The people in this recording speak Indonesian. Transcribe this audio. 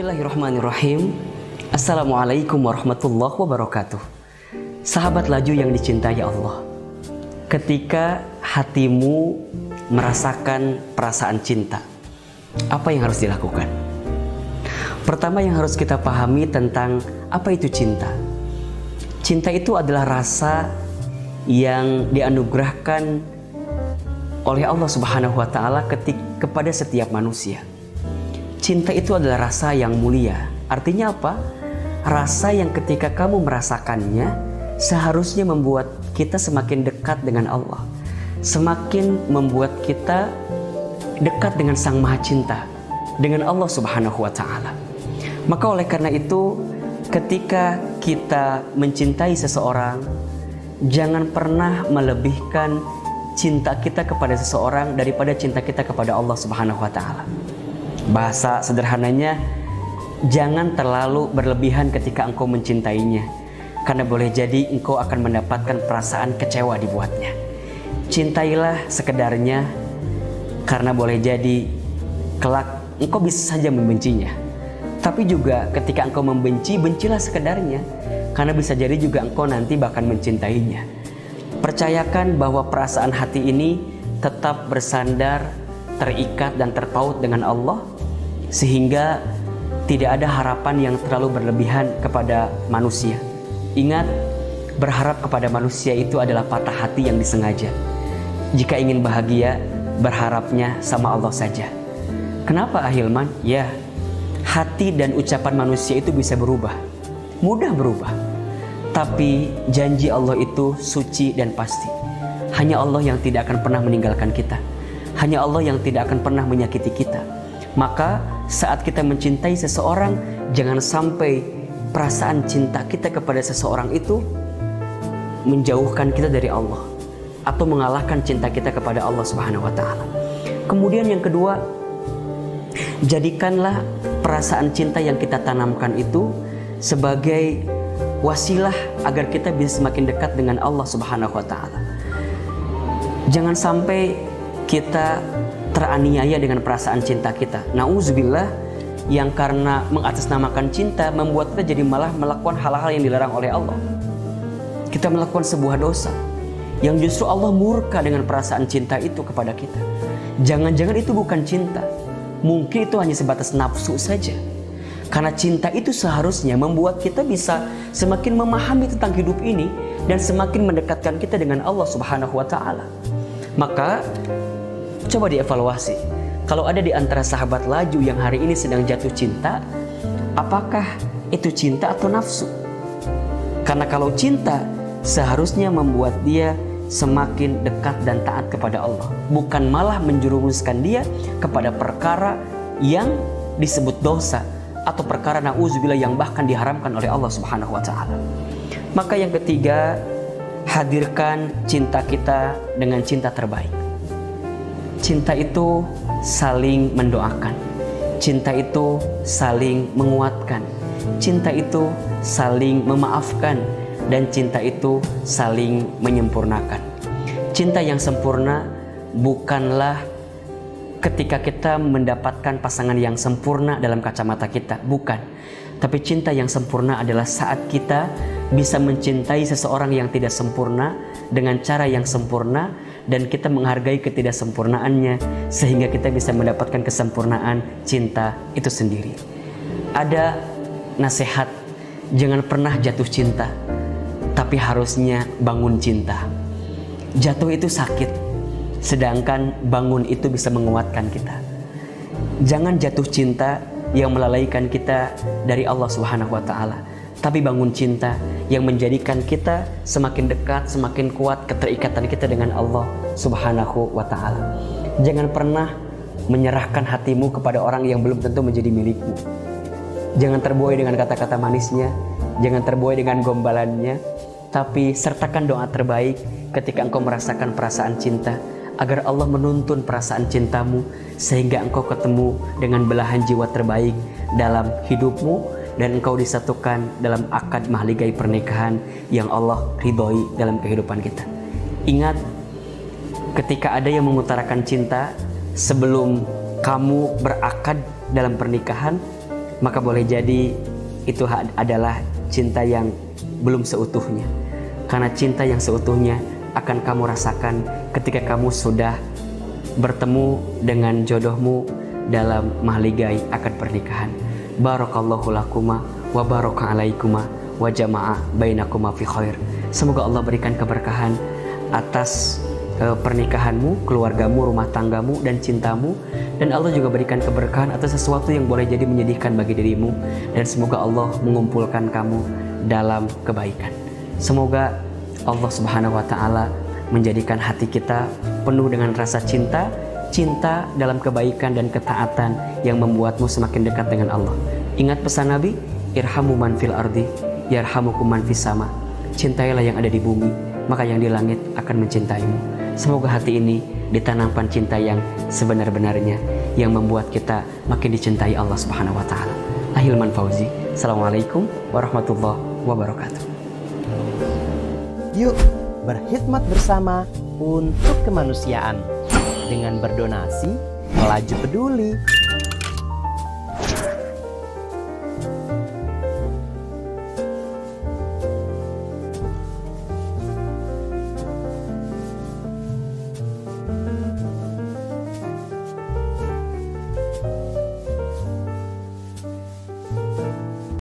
Bismillahirrahmanirrahim. Assalamualaikum warahmatullahi wabarakatuh. Sahabat laju yang dicintai Allah, ketika hatimu merasakan perasaan cinta, apa yang harus dilakukan? Pertama yang harus kita pahami tentang apa itu cinta. Cinta itu adalah rasa yang dianugerahkan oleh Allah Subhanahu wa Ta'ala kepada setiap manusia. Cinta itu adalah rasa yang mulia. Artinya apa? Rasa yang ketika kamu merasakannya seharusnya membuat kita semakin dekat dengan Allah, semakin membuat kita dekat dengan Sang Maha Cinta, dengan Allah Subhanahu wa Ta'ala. Maka oleh karena itu, ketika kita mencintai seseorang, jangan pernah melebihkan cinta kita kepada seseorang daripada cinta kita kepada Allah Subhanahu wa Ta'ala. Bahasa sederhananya, jangan terlalu berlebihan ketika engkau mencintainya, karena boleh jadi engkau akan mendapatkan perasaan kecewa dibuatnya. Cintailah sekedarnya, karena boleh jadi kelak engkau bisa saja membencinya. Tapi juga ketika engkau membenci, bencilah sekedarnya, karena bisa jadi juga engkau nanti bahkan mencintainya. Percayakan bahwa perasaan hati ini tetap bersandar, terikat dan terpaut dengan Allah, sehingga tidak ada harapan yang terlalu berlebihan kepada manusia. Ingat, berharap kepada manusia itu adalah patah hati yang disengaja. Jika ingin bahagia, berharapnya sama Allah saja. Kenapa Ahilman? Ya, hati dan ucapan manusia itu bisa berubah, mudah berubah. Tapi janji Allah itu suci dan pasti. Hanya Allah yang tidak akan pernah meninggalkan kita. Hanya Allah yang tidak akan pernah menyakiti kita. Maka saat kita mencintai seseorang, jangan sampai perasaan cinta kita kepada seseorang itu menjauhkan kita dari Allah atau mengalahkan cinta kita kepada Allah Subhanahu wa Ta'ala. Kemudian yang kedua, jadikanlah perasaan cinta yang kita tanamkan itu sebagai wasilah agar kita bisa semakin dekat dengan Allah Subhanahu wa Ta'ala. Jangan sampai kita teraniaya dengan perasaan cinta kita. Nauzubillah, yang karena mengatasnamakan cinta membuat kita jadi malah melakukan hal-hal yang dilarang oleh Allah. Kita melakukan sebuah dosa yang justru Allah murka dengan perasaan cinta itu kepada kita. Jangan-jangan itu bukan cinta. Mungkin itu hanya sebatas nafsu saja. Karena cinta itu seharusnya membuat kita bisa semakin memahami tentang hidup ini dan semakin mendekatkan kita dengan Allah Subhanahu wa Ta'ala. Maka coba dievaluasi. Kalau ada di antara sahabat laju yang hari ini sedang jatuh cinta, apakah itu cinta atau nafsu? Karena kalau cinta seharusnya membuat dia semakin dekat dan taat kepada Allah, bukan malah menjerumuskan dia kepada perkara yang disebut dosa atau perkara na'udzubillah yang bahkan diharamkan oleh Allah Subhanahu wa Ta'ala. Maka yang ketiga, hadirkan cinta kita dengan cinta terbaik. Cinta itu saling mendoakan. Cinta itu saling menguatkan. Cinta itu saling memaafkan. Dan cinta itu saling menyempurnakan. Cinta yang sempurna bukanlah ketika kita mendapatkan pasangan yang sempurna dalam kacamata kita, bukan. Tapi cinta yang sempurna adalah saat kita bisa mencintai seseorang yang tidak sempurna dengan cara yang sempurna, dan kita menghargai ketidaksempurnaannya sehingga kita bisa mendapatkan kesempurnaan cinta itu sendiri. Ada nasihat, jangan pernah jatuh cinta, tapi harusnya bangun cinta. Jatuh itu sakit, sedangkan bangun itu bisa menguatkan kita. Jangan jatuh cinta yang melalaikan kita dari Allah Subhanahu wa Ta'ala, tapi bangun cinta yang menjadikan kita semakin dekat, semakin kuat keterikatan kita dengan Allah Subhanahu wa Ta'ala. Jangan pernah menyerahkan hatimu kepada orang yang belum tentu menjadi milikmu. Jangan terbuai dengan kata-kata manisnya, jangan terbuai dengan gombalannya, tapi sertakan doa terbaik ketika engkau merasakan perasaan cinta, agar Allah menuntun perasaan cintamu sehingga engkau ketemu dengan belahan jiwa terbaik dalam hidupmu, dan engkau disatukan dalam akad mahligai pernikahan yang Allah ridhoi dalam kehidupan kita. Ingat, ketika ada yang mengutarakan cinta sebelum kamu berakad dalam pernikahan, maka boleh jadi itu adalah cinta yang belum seutuhnya. Karena cinta yang seutuhnya akan kamu rasakan ketika kamu sudah bertemu dengan jodohmu dalam mahligai akad pernikahan. Barakallahu lakuma wa baraka alaikuma wa jama'a bainakuma fi khair. Semoga Allah berikan keberkahan atas pernikahanmu, keluargamu, rumah tanggamu, dan cintamu. Dan Allah juga berikan keberkahan atas sesuatu yang boleh jadi menyedihkan bagi dirimu. Dan semoga Allah mengumpulkan kamu dalam kebaikan. Semoga Allah Subhanahu wa Ta'ala menjadikan hati kita penuh dengan rasa cinta, cinta dalam kebaikan dan ketaatan yang membuatmu semakin dekat dengan Allah. Ingat pesan Nabi, irhamu man fil ardi yarhamukum man fis sama. Cintailah yang ada di bumi, maka yang di langit akan mencintaimu. Semoga hati ini ditanamkan cinta yang sebenar-benarnya, yang membuat kita makin dicintai Allah Subhanahu wa Ta'ala. Ahilman Fauzi. Assalamualaikum warahmatullahi wabarakatuh. Yuk berkhidmat bersama untuk kemanusiaan dengan berdonasi, melaju peduli.